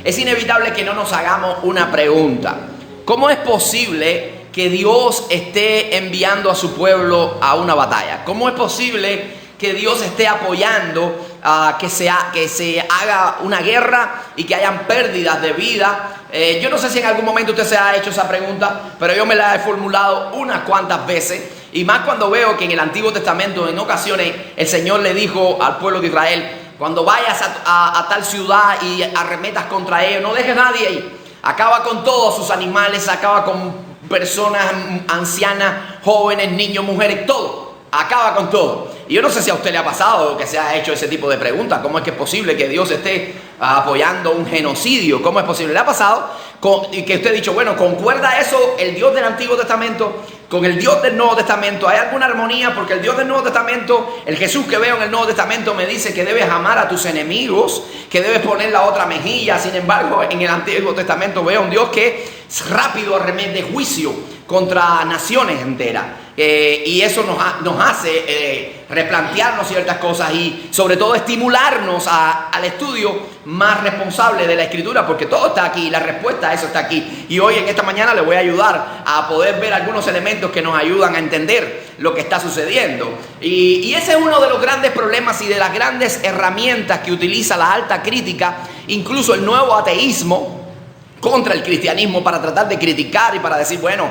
es inevitable que no nos hagamos una pregunta. ¿Cómo es posible que Dios esté enviando a su pueblo a una batalla? ¿Cómo es posible que Dios esté apoyando que se haga una guerra y que hayan pérdidas de vida? Yo no sé si en algún momento usted se ha hecho esa pregunta, pero yo me la he formulado unas cuantas veces, y más cuando veo que en el Antiguo Testamento en ocasiones el Señor le dijo al pueblo de Israel: cuando vayas a tal ciudad y arremetas contra ellos, no dejes a nadie ahí, acaba con todos sus animales, acaba con personas ancianas, jóvenes, niños, mujeres, todo, acaba con todo. Y yo no sé si a usted le ha pasado que se ha hecho ese tipo de preguntas. ¿Cómo es que es posible que Dios esté apoyando un genocidio? ¿Cómo es posible? ¿Le ha pasado? Y que usted ha dicho, bueno, ¿concuerda eso el Dios del Antiguo Testamento con el Dios del Nuevo Testamento? ¿Hay alguna armonía? Porque el Dios del Nuevo Testamento, el Jesús que veo en el Nuevo Testamento, me dice que debes amar a tus enemigos, que debes poner la otra mejilla. Sin embargo, en el Antiguo Testamento veo un Dios que es rápido a remete juicio contra naciones enteras. Y eso nos hace replantearnos ciertas cosas y sobre todo estimularnos al estudio más responsable de la Escritura, porque todo está aquí, la respuesta a eso está aquí. Y hoy en esta mañana le voy a ayudar a poder ver algunos elementos que nos ayudan a entender lo que está sucediendo. Y ese es uno de los grandes problemas y de las grandes herramientas que utiliza la alta crítica, incluso el nuevo ateísmo, contra el cristianismo, para tratar de criticar y para decir, bueno,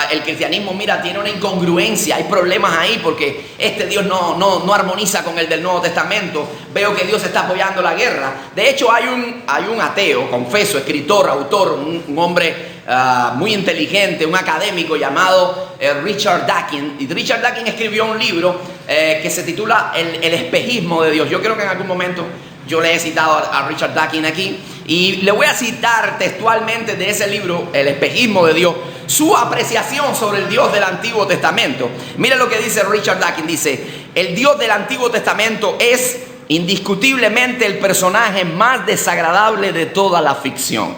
el cristianismo, mira, tiene una incongruencia, hay problemas ahí porque este Dios no armoniza con el del Nuevo Testamento. Veo que Dios está apoyando la guerra. De hecho, hay un ateo, confeso, escritor, autor, un hombre muy inteligente, un académico llamado Richard Dawkins. Y Richard Dawkins escribió un libro que se titula El espejismo de Dios. Yo creo que en algún momento yo le he citado a Richard Dawkins aquí, y le voy a citar textualmente de ese libro, El espejismo de Dios, su apreciación sobre el Dios del Antiguo Testamento. Mire lo que dice Richard Dawkins, dice: el Dios del Antiguo Testamento es indiscutiblemente el personaje más desagradable de toda la ficción.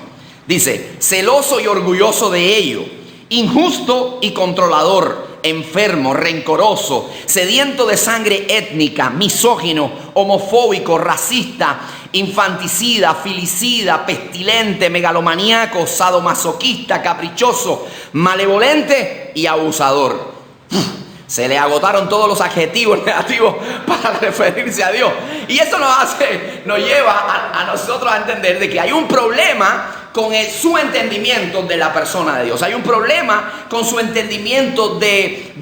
Dice: celoso y orgulloso de ello, injusto y controlador, enfermo, rencoroso, sediento de sangre étnica, misógino, homofóbico, racista, infanticida, filicida, pestilente, megalomaníaco, sadomasoquista, caprichoso, malevolente y abusador. Se le agotaron todos los adjetivos negativos para referirse a Dios. Y eso nos lleva a nosotros a entender de que hay un problema con su entendimiento de la persona de Dios. Hay un problema con su entendimiento de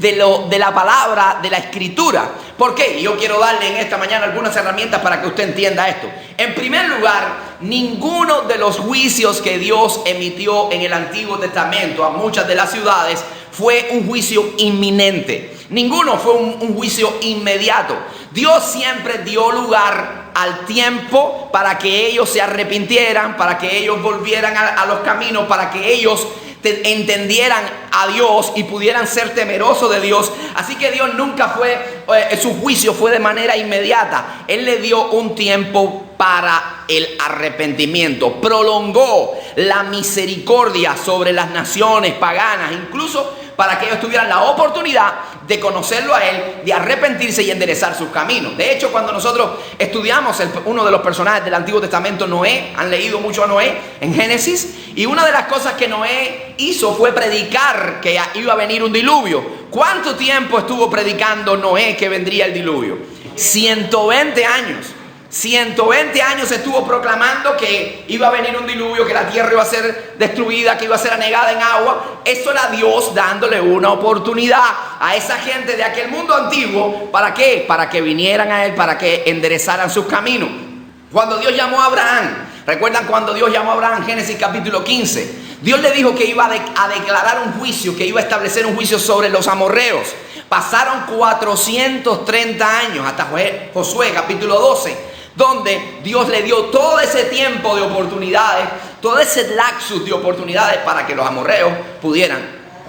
la palabra, de la Escritura. ¿Por qué? Yo quiero darle en esta mañana algunas herramientas para que usted entienda esto. En primer lugar, ninguno de los juicios que Dios emitió en el Antiguo Testamento a muchas de las ciudades fue un juicio inminente. Ninguno fue un juicio inmediato. Dios siempre dio lugar al tiempo para que ellos se arrepintieran, para que ellos volvieran a los caminos, para que ellos entendieran a Dios y pudieran ser temerosos de Dios. Así que Dios nunca su juicio fue de manera inmediata. Él le dio un tiempo para el arrepentimiento, prolongó la misericordia sobre las naciones paganas, incluso para que ellos tuvieran la oportunidad de conocerlo a Él, de arrepentirse y enderezar sus caminos. De hecho, cuando nosotros estudiamos uno de los personajes del Antiguo Testamento, Noé, han leído mucho a Noé en Génesis, y una de las cosas que Noé hizo fue predicar que iba a venir un diluvio. ¿Cuánto tiempo estuvo predicando Noé que vendría el diluvio? 120 años. 120 años estuvo proclamando que iba a venir un diluvio, que la tierra iba a ser destruida, que iba a ser anegada en agua. Eso era Dios dándole una oportunidad a esa gente de aquel mundo antiguo. ¿Para qué? Para que vinieran a Él, para que enderezaran sus caminos. Cuando Dios llamó a Abraham, ¿recuerdan cuando Dios llamó a Abraham? Génesis capítulo 15. Dios le dijo que iba a declarar un juicio, que iba a establecer un juicio sobre los amorreos. Pasaron 430 años hasta Josué capítulo 12. Donde Dios le dio todo ese tiempo de oportunidades, todo ese lapsus de oportunidades para que los amorreos pudieran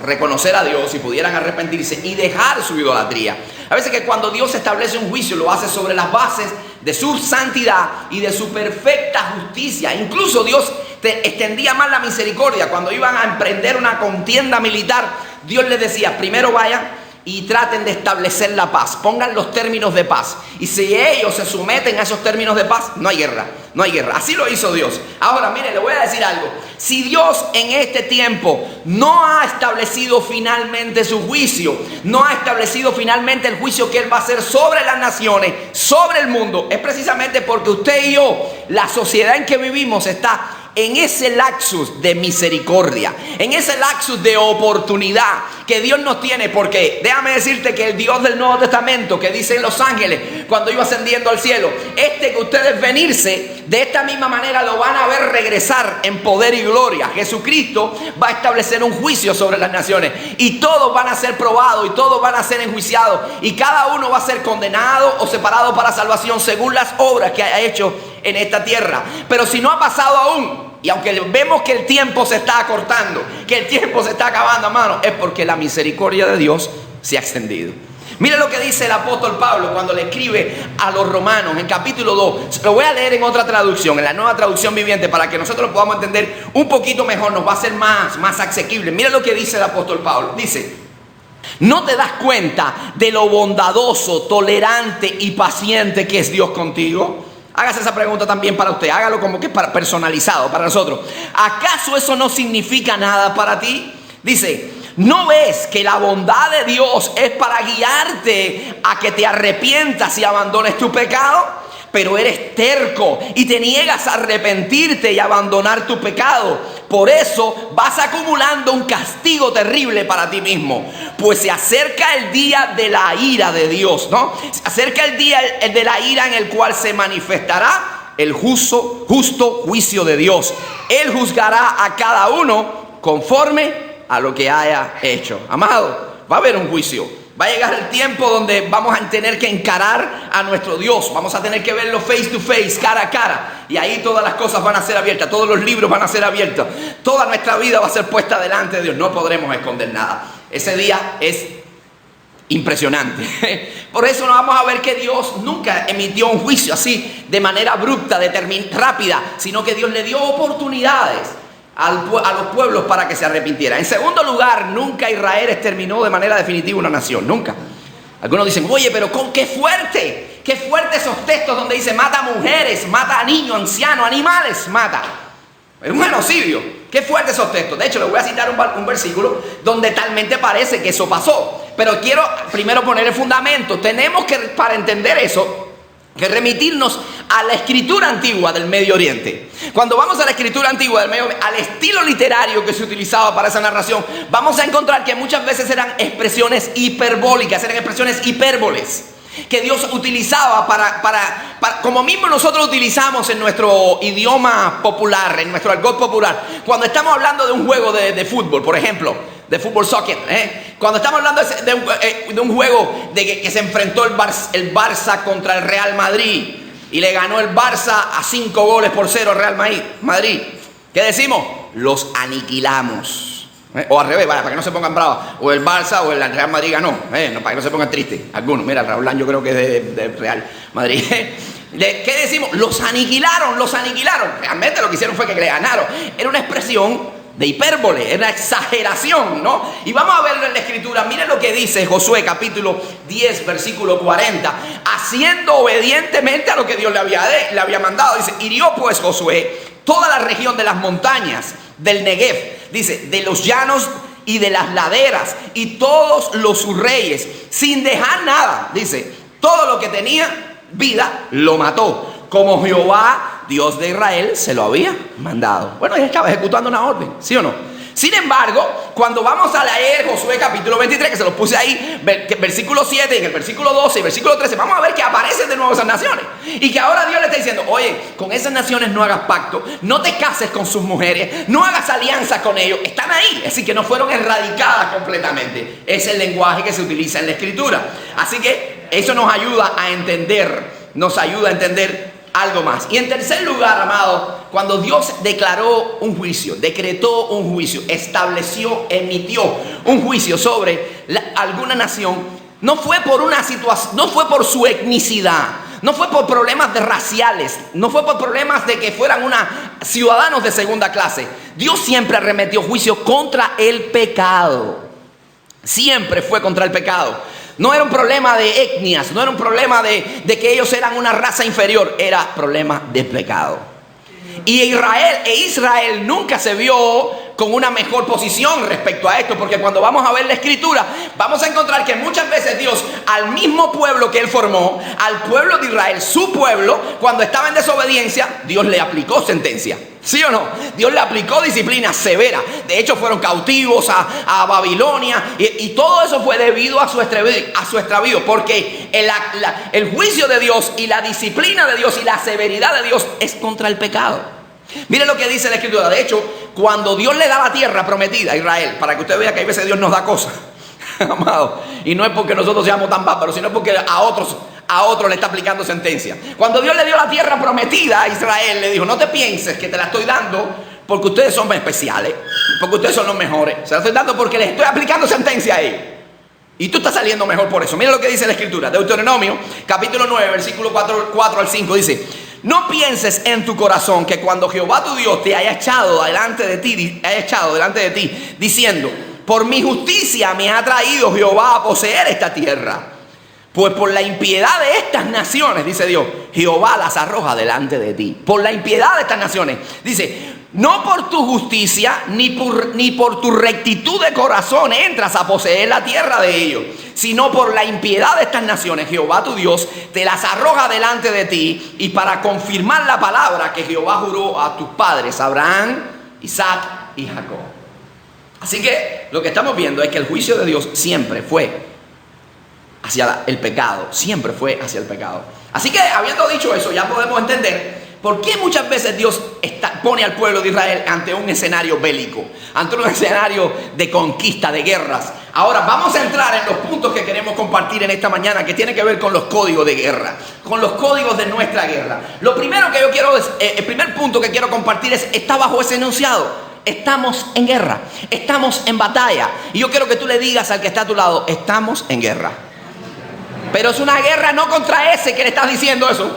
reconocer a Dios y pudieran arrepentirse y dejar su idolatría. A veces que cuando Dios establece un juicio lo hace sobre las bases de su santidad y de su perfecta justicia. Incluso Dios extendía más la misericordia. Cuando iban a emprender una contienda militar, Dios les decía: primero vayan y traten de establecer la paz. Pongan los términos de paz. Y si ellos se someten a esos términos de paz, no hay guerra. No hay guerra. Así lo hizo Dios. Ahora, mire, le voy a decir algo. Si Dios en este tiempo no ha establecido finalmente su juicio, no ha establecido finalmente el juicio que Él va a hacer sobre las naciones, sobre el mundo, es precisamente porque usted y yo, la sociedad en que vivimos, está en ese lapsus de misericordia, en ese lapsus de oportunidad que Dios nos tiene. Porque déjame decirte que el Dios del Nuevo Testamento, que dicen los ángeles cuando iba ascendiendo al cielo, que ustedes venirse de esta misma manera lo van a ver regresar en poder y gloria. Jesucristo va a establecer un juicio sobre las naciones y todos van a ser probados y todos van a ser enjuiciados y cada uno va a ser condenado o separado para salvación según las obras que haya hecho en esta tierra. Pero si no ha pasado aún, y aunque vemos que el tiempo se está acortando, que el tiempo se está acabando, hermano, es porque la misericordia de Dios se ha extendido. Mire lo que dice el apóstol Pablo cuando le escribe a los romanos en capítulo 2. Lo voy a leer en otra traducción, en la Nueva Traducción Viviente, para que nosotros lo podamos entender un poquito mejor. Nos va a ser más asequible. Mire lo que dice el apóstol Pablo. Dice: ¿no te das cuenta de lo bondadoso, tolerante y paciente que es Dios contigo? Hágase esa pregunta también para usted. Hágalo como que personalizado para nosotros. ¿Acaso eso no significa nada para ti? Dice: ¿no ves que la bondad de Dios es para guiarte a que te arrepientas y abandones tu pecado? Pero eres terco y te niegas a arrepentirte y abandonar tu pecado. Por eso vas acumulando un castigo terrible para ti mismo. Pues se acerca el día de la ira de Dios, ¿no? Se acerca el día de la ira en el cual se manifestará el justo juicio de Dios. Él juzgará a cada uno conforme a lo que haya hecho. Amado, va a haber un juicio. Va a llegar el tiempo donde vamos a tener que encarar a nuestro Dios. Vamos a tener que verlo face to face, cara a cara. Y ahí todas las cosas van a ser abiertas. Todos los libros van a ser abiertos. Toda nuestra vida va a ser puesta delante de Dios. No podremos esconder nada. Ese día es impresionante. Por eso no vamos a ver que Dios nunca emitió un juicio así de manera abrupta, rápida, sino que Dios le dio oportunidades a los pueblos para que se arrepintieran. En segundo lugar, nunca Israel exterminó de manera definitiva una nación, nunca. Algunos dicen: oye, pero qué fuerte esos textos donde dice mata a mujeres, mata a niños, ancianos, animales, mata. Es un genocidio. Qué fuerte esos textos. De hecho, les voy a citar un versículo donde talmente parece que eso pasó. Pero quiero primero poner el fundamento. Tenemos que, para entender eso, que remitirnos a la escritura antigua del Medio Oriente. Cuando vamos a la escritura antigua del Medio Oriente, al estilo literario que se utilizaba para esa narración, vamos a encontrar que muchas veces eran expresiones hiperbólicas, eran expresiones hipérboles que Dios utilizaba para como mismo nosotros utilizamos en nuestro idioma popular, en nuestro argot popular, cuando estamos hablando de un juego de fútbol, por ejemplo, de fútbol soccer, cuando estamos hablando de un juego que se enfrentó el Barça contra el Real Madrid y le ganó el Barça a 5-0 al Real Madrid, ¿qué decimos? Los aniquilamos. O al revés, vaya, para que no se pongan bravos. O el Barça o el Real Madrid ganó, no, para que no se pongan tristes. Algunos, mira, Raúl yo creo que es de Real Madrid. ¿Qué decimos? Los aniquilaron. Realmente lo que hicieron fue que le ganaron. Era una expresión de hipérbole, era una exageración, ¿no? Y vamos a verlo en la escritura. Miren lo que dice Josué capítulo 10 versículo 40, haciendo obedientemente a lo que Dios le había mandado. Dice: hirió pues Josué toda la región de las montañas del Negev, dice, de los llanos y de las laderas y todos los sus reyes, sin dejar nada. Dice: todo lo que tenía vida lo mató, como Jehová Dios de Israel se lo había mandado. Bueno, él estaba ejecutando una orden, ¿sí o no? Sin embargo, cuando vamos a leer Josué capítulo 23, que se los puse ahí, versículo 7, y en el versículo 12 y versículo 13, vamos a ver que aparecen de nuevo esas naciones. Y que ahora Dios le está diciendo: oye, con esas naciones no hagas pacto, no te cases con sus mujeres, no hagas alianza con ellos. Están ahí, es decir, que no fueron erradicadas completamente. Es el lenguaje que se utiliza en la escritura. Así que eso nos ayuda a entender algo más. Y en tercer lugar, amado, cuando Dios decretó un juicio, emitió un juicio sobre alguna nación, no fue por una situación, no fue por su etnicidad, no fue por problemas raciales, no fue por problemas de que fueran ciudadanos de segunda clase. Dios siempre arremetió juicio contra el pecado. siempre fue contra el pecado. No era un problema de etnias, no era un problema de que ellos eran una raza inferior, era problema de pecado. Y Israel nunca se vio con una mejor posición respecto a esto, porque cuando vamos a ver la escritura, vamos a encontrar que muchas veces Dios, al mismo pueblo que Él formó, al pueblo de Israel, su pueblo, cuando estaba en desobediencia, Dios le aplicó sentencia. ¿Sí o no? Dios le aplicó disciplina severa. De hecho, fueron cautivos a Babilonia, y todo eso fue debido a su extravío, porque el juicio de Dios y la disciplina de Dios y la severidad de Dios es contra el pecado. Mire lo que dice la escritura. De hecho, cuando Dios le da la tierra prometida a Israel, para que usted vea que hay veces Dios nos da cosas, amado, y no es porque nosotros seamos tan bárbaros, sino porque a otros le está aplicando sentencia. Cuando Dios le dio la tierra prometida a Israel, le dijo: no te pienses que te la estoy dando porque ustedes son especiales, porque ustedes son los mejores. Se la estoy dando porque les estoy aplicando sentencia a ellos. Y tú estás saliendo mejor por eso. Mira lo que dice la escritura. Deuteronomio, capítulo 9, versículo 4 al 5, dice: no pienses en tu corazón que cuando Jehová tu Dios te haya echado delante de ti, diciendo: por mi justicia me ha traído Jehová a poseer esta tierra. Pues por la impiedad de estas naciones, dice Dios, Jehová las arroja delante de ti. Por la impiedad de estas naciones. Dice: no por tu justicia ni por tu rectitud de corazón entras a poseer la tierra de ellos, sino por la impiedad de estas naciones, Jehová tu Dios te las arroja delante de ti, y para confirmar la palabra que Jehová juró a tus padres, Abraham, Isaac y Jacob. Así que lo que estamos viendo es que el juicio de Dios siempre fue hacia el pecado, siempre fue hacia el pecado. Así que, habiendo dicho eso, ya podemos entender por qué muchas veces Dios pone al pueblo de Israel ante un escenario bélico, ante un escenario de conquista, de guerras. Ahora vamos a entrar en los puntos que queremos compartir en esta mañana, que tiene que ver con los códigos de guerra, con los códigos de nuestra guerra. Lo primero que yo quiero, el primer punto que quiero compartir está bajo ese enunciado: estamos en guerra, estamos en batalla. Y yo quiero que tú le digas al que está a tu lado: estamos en guerra. Pero es una guerra no contra ese que le estás diciendo eso.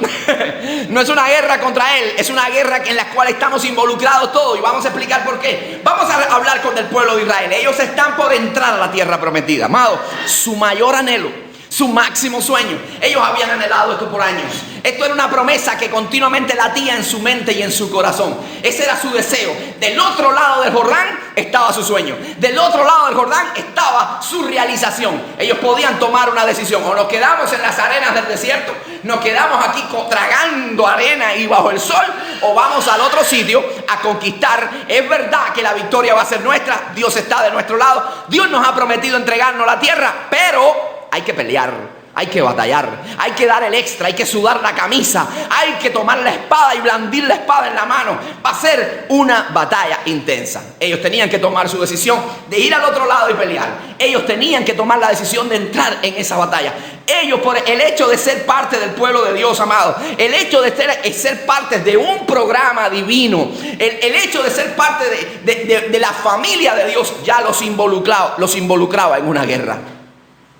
No es una guerra contra él, es una guerra en la cual estamos involucrados todos. Y vamos a explicar por qué. Vamos a hablar con el pueblo de Israel. Ellos están por entrar a la tierra prometida. Amado, su mayor anhelo, su máximo sueño. Ellos habían anhelado esto por años. Esto era una promesa que continuamente latía en su mente y en su corazón. Ese era su deseo. Del otro lado del Jordán estaba su sueño. Del otro lado del Jordán estaba su realización. Ellos podían tomar una decisión: o nos quedamos en las arenas del desierto, nos quedamos aquí tragando arena y bajo el sol, o vamos al otro sitio a conquistar. Es verdad que la victoria va a ser nuestra. Dios está de nuestro lado. Dios nos ha prometido entregarnos la tierra, pero hay que pelear. Hay que batallar, hay que dar el extra, hay que sudar la camisa, hay que tomar la espada y blandir la espada en la mano. Va a ser una batalla intensa. Ellos tenían que tomar su decisión de ir al otro lado y pelear. Ellos tenían que tomar la decisión de entrar en esa batalla. Ellos, por el hecho de ser parte del pueblo de Dios, amado, el hecho de ser parte de un programa divino, el hecho de ser parte de la familia de Dios, ya los involucraba en una guerra.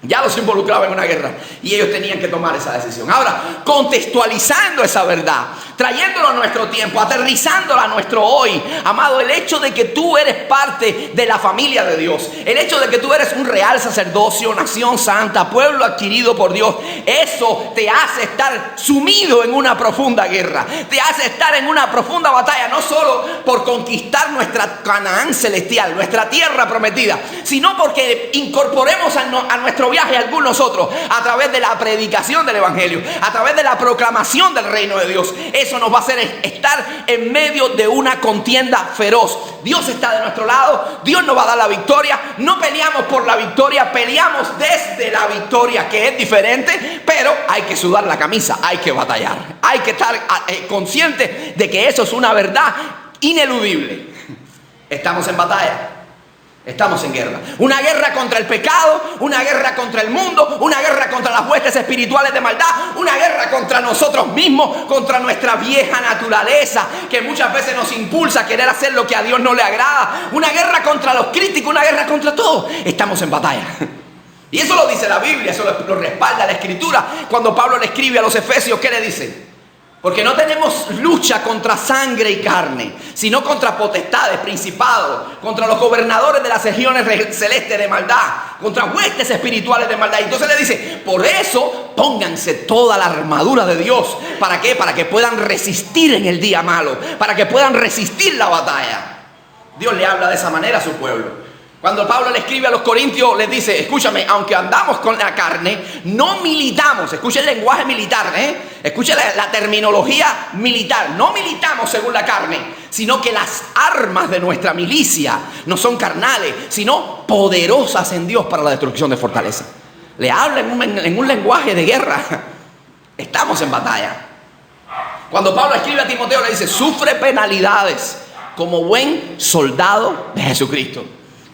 Ya los involucraba en una guerra, y ellos tenían que tomar esa decisión. Ahora, contextualizando esa verdad, trayéndolo a nuestro tiempo, aterrizándola a nuestro hoy, amado, el hecho de que tú eres parte de la familia de Dios, el hecho de que tú eres un real sacerdocio, nación santa, pueblo adquirido por Dios, eso te hace estar sumido en una profunda guerra, te hace estar en una profunda batalla, no solo por conquistar nuestra Canaán celestial, nuestra tierra prometida, sino porque incorporemos a nuestro viaje algunos otros a través de la predicación del evangelio, a través de la proclamación del reino de Dios. Eso nos va a hacer estar en medio de una contienda feroz. Dios está de nuestro lado, Dios nos va a dar la victoria. No peleamos por la victoria, peleamos desde la victoria, que es diferente, pero hay que sudar la camisa, hay que batallar, hay que estar consciente de que eso es una verdad ineludible. Estamos en batalla. Estamos en guerra. Una guerra contra el pecado, una guerra contra el mundo, una guerra contra las huestes espirituales de maldad, una guerra contra nosotros mismos, contra nuestra vieja naturaleza que muchas veces nos impulsa a querer hacer lo que a Dios no le agrada. Una guerra contra los críticos, una guerra contra todo. Estamos en batalla. Y eso lo dice la Biblia, eso lo respalda la Escritura. Cuando Pablo le escribe a los Efesios, ¿qué le dice? Porque no tenemos lucha contra sangre y carne, sino contra potestades, principados, contra los gobernadores de las regiones celestes de maldad, contra huestes espirituales de maldad. Entonces le dice, por eso pónganse toda la armadura de Dios. ¿Para qué? Para que puedan resistir en el día malo, para que puedan resistir la batalla. Dios le habla de esa manera a su pueblo. Cuando Pablo le escribe a los corintios, les dice, escúchame, aunque andamos con la carne, no militamos. Escucha el lenguaje militar, escucha la terminología militar. No militamos según la carne, sino que las armas de nuestra milicia no son carnales, sino poderosas en Dios para la destrucción de fortaleza. Le habla en un lenguaje de guerra. Estamos en batalla. Cuando Pablo escribe a Timoteo, le dice, sufre penalidades como buen soldado de Jesucristo.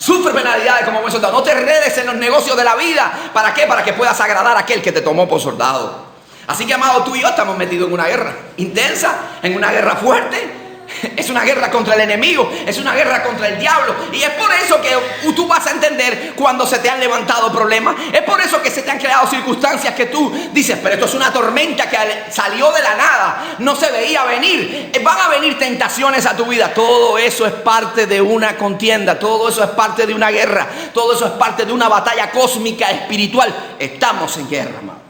Sufre penalidades como buen soldado. No te enredes en los negocios de la vida. ¿Para qué? Para que puedas agradar a aquel que te tomó por soldado. Así que, amado, tú y yo estamos metidos en una guerra intensa, en una guerra fuerte. Es una guerra contra el enemigo, es una guerra contra el diablo. Y es por eso que tú vas a entender cuando se te han levantado problemas. Es por eso que se te han creado circunstancias que tú dices, pero esto es una tormenta que salió de la nada, no se veía venir. Van a venir tentaciones a tu vida. Todo eso es parte de una contienda, todo eso es parte de una guerra, todo eso es parte de una batalla cósmica espiritual. Estamos en guerra, amado.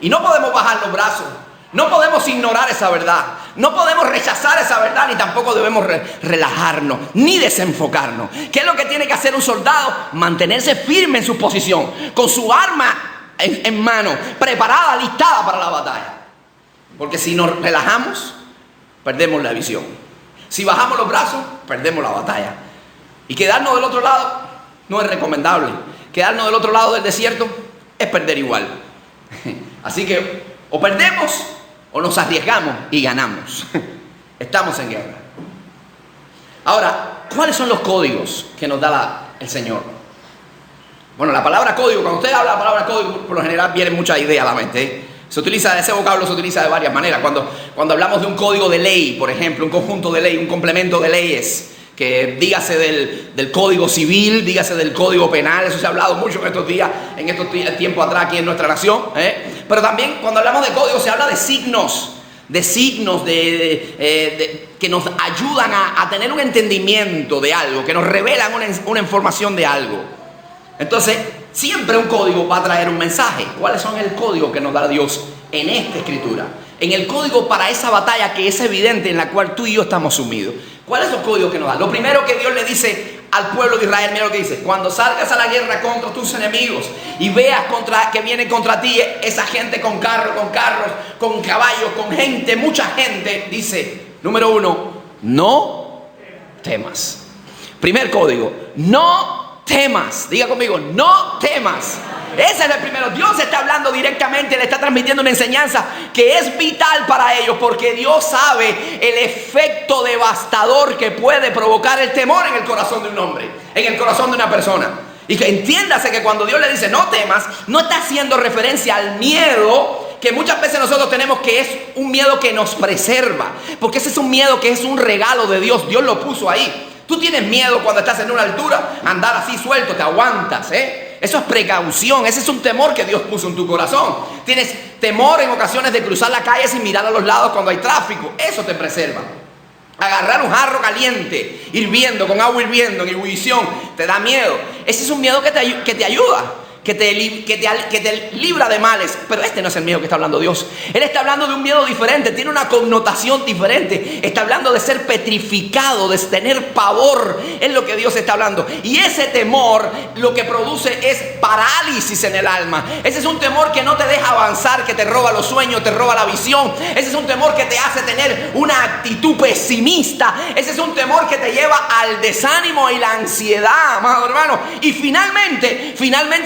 Y no podemos bajar los brazos. No podemos ignorar esa verdad, no podemos rechazar esa verdad, ni tampoco debemos relajarnos, ni desenfocarnos. ¿Qué es lo que tiene que hacer un soldado? Mantenerse firme en su posición, con su arma en mano, preparada, listada para la batalla. Porque si nos relajamos, perdemos la visión. Si bajamos los brazos, perdemos la batalla. Y quedarnos del otro lado no es recomendable. Quedarnos del otro lado del desierto es perder igual. Así que o perdemos o nos arriesgamos y ganamos. Estamos en guerra. Ahora, ¿cuáles son los códigos que nos da el Señor? Bueno, la palabra código, cuando usted habla de la palabra código, por lo general vienen muchas ideas a la mente. Ese vocablo se utiliza de varias maneras. Cuando hablamos de un código de ley, por ejemplo, un conjunto de ley, un complemento de leyes, que dígase del código civil, dígase del código penal, eso se ha hablado mucho en estos días, tiempo atrás aquí en nuestra nación, Pero también cuando hablamos de código se habla de signos que nos ayudan a tener un entendimiento de algo, que nos revelan una información de algo. Entonces, siempre un código va a traer un mensaje. ¿Cuáles son el código que nos da Dios en esta escritura? En el código para esa batalla que es evidente en la cual tú y yo estamos sumidos. ¿Cuáles son los códigos que nos da? Lo primero que Dios le dice al pueblo de Israel, mira lo que dice: cuando salgas a la guerra contra tus enemigos y veas que vienen contra ti esa gente con carros, con caballos, con gente, mucha gente, dice, número 1, no temas. Primer código, no temas. Diga conmigo, no temas. Ese es el primero. Dios está hablando directamente, le está transmitiendo una enseñanza que es vital para ellos, porque Dios sabe el efecto devastador que puede provocar el temor en el corazón de un hombre, en el corazón de una persona. Y que entiéndase que cuando Dios le dice no temas, no está haciendo referencia al miedo que muchas veces nosotros tenemos, que es un miedo que nos preserva, porque ese es un miedo que es un regalo de Dios. Dios lo puso ahí. Tú tienes miedo cuando estás en una altura, andar así suelto, te aguantas, Eso es precaución, ese es un temor que Dios puso en tu corazón. Tienes temor en ocasiones de cruzar la calle sin mirar a los lados cuando hay tráfico, eso te preserva. Agarrar un jarro caliente, hirviendo, con agua hirviendo, en ebullición, te da miedo. Ese es un miedo que te ayuda, que te libra de males. Pero este no es el miedo que está hablando Dios. Él está hablando de un miedo diferente, tiene una connotación diferente. Está hablando de ser petrificado, de tener pavor. Es lo que Dios está hablando. Y ese temor lo que produce es parálisis en el alma. Ese es un temor que no te deja avanzar, que te roba los sueños, te roba la visión. Ese es un temor que te hace tener una actitud pesimista. Ese es un temor que te lleva al desánimo y la ansiedad, amado hermano. Y finalmente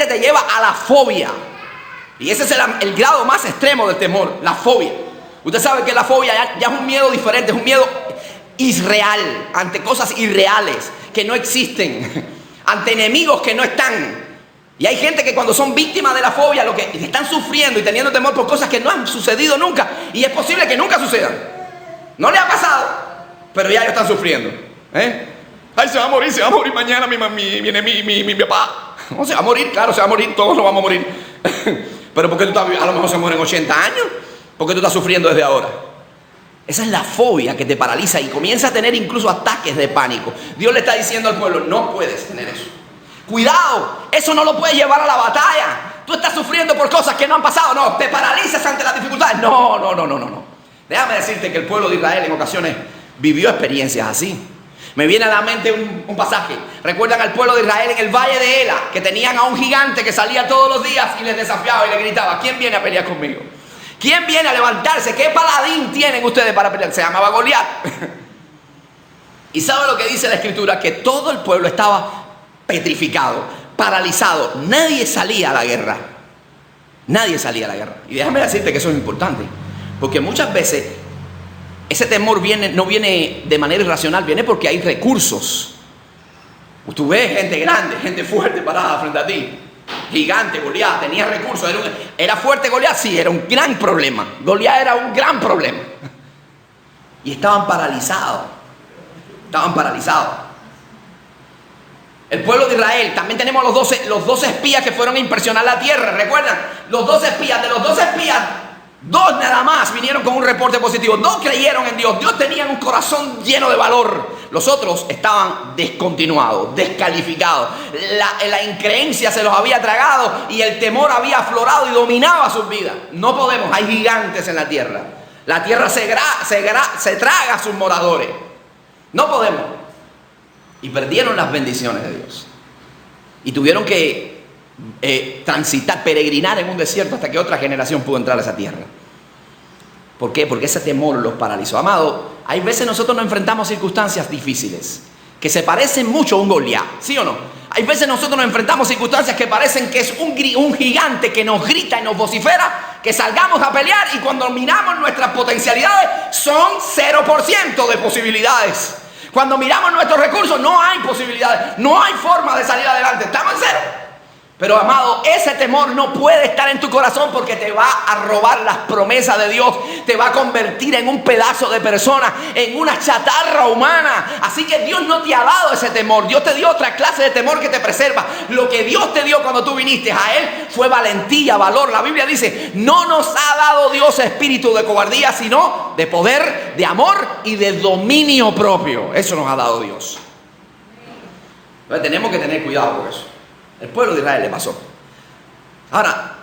te lleva a la fobia. Y ese es el grado más extremo del temor, la fobia. Usted sabe que la fobia ya es un miedo diferente, es un miedo irreal, ante cosas irreales que no existen, ante enemigos que no están. Y hay gente que cuando son víctimas de la fobia, lo que están sufriendo y teniendo temor por cosas que no han sucedido nunca, y es posible que nunca sucedan. No le ha pasado, pero ya ellos están sufriendo. Ay, se va a morir mañana viene mi papá. No, se va a morir, claro, se va a morir, todos nos vamos a morir. Pero ¿por qué a lo mejor se mueren 80 años? ¿Por qué tú estás sufriendo desde ahora? Esa es la fobia que te paraliza y comienza a tener incluso ataques de pánico. Dios le está diciendo al pueblo, no puedes tener eso. Cuidado, eso no lo puedes llevar a la batalla. Tú estás sufriendo por cosas que no han pasado. No, te paralizas ante las dificultades. No. Déjame decirte que el pueblo de Israel en ocasiones vivió experiencias así. Me viene a la mente un pasaje. ¿Recuerdan al pueblo de Israel en el valle de Ela? Que tenían a un gigante que salía todos los días y les desafiaba y les gritaba, ¿quién viene a pelear conmigo? ¿Quién viene a levantarse? ¿Qué paladín tienen ustedes para pelear? Se llamaba Goliat. ¿Y sabe lo que dice la escritura? Que todo el pueblo estaba petrificado, paralizado. Nadie salía a la guerra. Nadie salía a la guerra. Y déjame decirte que eso es importante. Porque muchas veces ese temor no viene de manera irracional, viene porque hay recursos. Tú ves gente grande, gente fuerte parada frente a ti. Gigante, Goliat, tenía recursos. ¿Era fuerte Goliat? Sí, era un gran problema. Goliat era un gran problema. Y estaban paralizados. El pueblo de Israel, también tenemos los 12 espías que fueron a impresionar la tierra. ¿Recuerdan? Los 12 espías, de los 12 espías, 2 nada más vinieron con un reporte positivo. 2 creyeron en Dios. Dios tenía un corazón lleno de valor. Los otros estaban descontinuados, descalificados. La increencia se los había tragado y el temor había aflorado y dominaba sus vidas. No podemos, hay gigantes en la tierra. La tierra se traga a sus moradores. No podemos. Y perdieron las bendiciones de Dios. Y tuvieron que transitar, peregrinar en un desierto hasta que otra generación pudo entrar a esa tierra. ¿Por qué? Porque ese temor los paralizó. Amado, hay veces nosotros nos enfrentamos a circunstancias difíciles que se parecen mucho a un Goliat, ¿sí o no? Hay veces nosotros nos enfrentamos a circunstancias que parecen que es un gigante que nos grita y nos vocifera, que salgamos a pelear y cuando miramos nuestras potencialidades son 0% de posibilidades. Cuando miramos nuestros recursos no hay posibilidades, no hay forma de salir adelante, estamos en cero. Pero amado, ese temor no puede estar en tu corazón porque te va a robar las promesas de Dios, te va a convertir en un pedazo de persona, en una chatarra humana. Así que Dios no te ha dado ese temor, Dios te dio otra clase de temor que te preserva. Lo que Dios te dio cuando tú viniste a Él fue valentía, valor. La Biblia dice, no nos ha dado Dios espíritu de cobardía, sino de poder, de amor y de dominio propio. Eso nos ha dado Dios. Entonces tenemos que tener cuidado con eso. El pueblo de Israel le pasó. Ahora,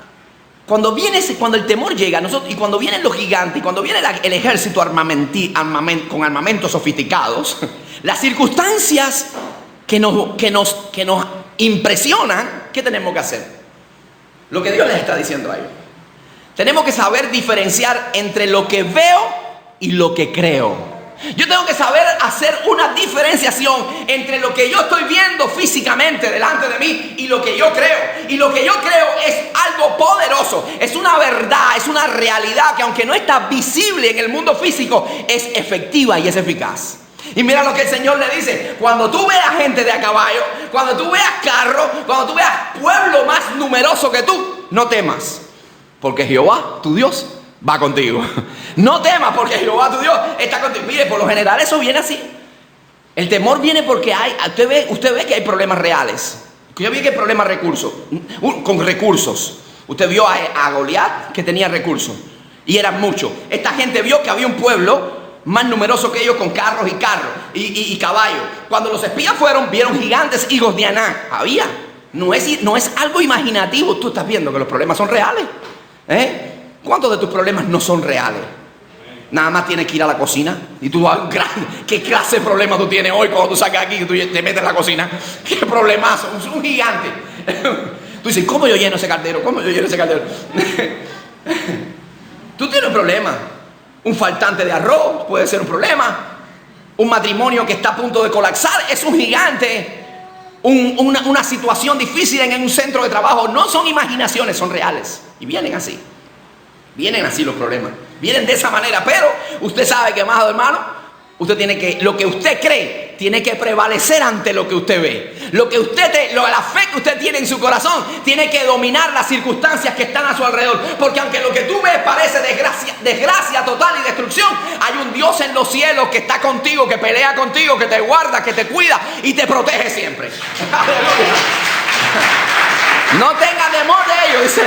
cuando el temor llega a nosotros, y cuando vienen los gigantes, y cuando viene el ejército con armamentos sofisticados, las circunstancias que nos impresionan, ¿qué tenemos que hacer? Lo que Dios les está diciendo a ellos. Tenemos que saber diferenciar entre lo que veo y lo que creo. Yo tengo que saber hacer una diferenciación entre lo que yo estoy viendo físicamente delante de mí y lo que yo creo. Y lo que yo creo es algo poderoso, es una verdad, es una realidad que aunque no está visible en el mundo físico, es efectiva y es eficaz. Y mira lo que el Señor le dice, cuando tú veas gente de a caballo, cuando tú veas carros, cuando tú veas pueblo más numeroso que tú, no temas, porque Jehová, tu Dios, va contigo. No temas porque Jehová tu Dios está contigo. Mire, por lo general eso viene así. El temor viene porque usted ve que hay problemas reales. Usted ve que hay problemas con recursos. Usted vio a Goliat que tenía recursos y eran muchos. Esta gente vio que había un pueblo más numeroso que ellos con carros y caballos. Cuando los espías fueron, vieron gigantes hijos de Aná. Había. No es algo imaginativo. Tú estás viendo que los problemas son reales. ¿Cuántos de tus problemas no son reales? Nada más tienes que ir a la cocina y tú vas, ¿qué clase de problema tú tienes hoy cuando tú sacas aquí y tú te metes en la cocina? ¿Qué problemazo? Un gigante. Tú dices, ¿cómo yo lleno ese caldero? ¿Cómo yo lleno ese caldero? Tú tienes un problema. Un faltante de arroz puede ser un problema. Un matrimonio que está a punto de colapsar es un gigante. Una situación difícil en un centro de trabajo. No son imaginaciones, son reales. Y vienen así. Vienen así los problemas. Vienen de esa manera. Pero usted sabe que, amado hermano, lo que usted cree tiene que prevalecer ante lo que usted ve. La fe que usted tiene en su corazón tiene que dominar las circunstancias que están a su alrededor. Porque aunque lo que tú ves parece desgracia total y destrucción, hay un Dios en los cielos que está contigo, que pelea contigo, que te guarda, que te cuida y te protege siempre. Aleluya. No tenga temor de ello, dice.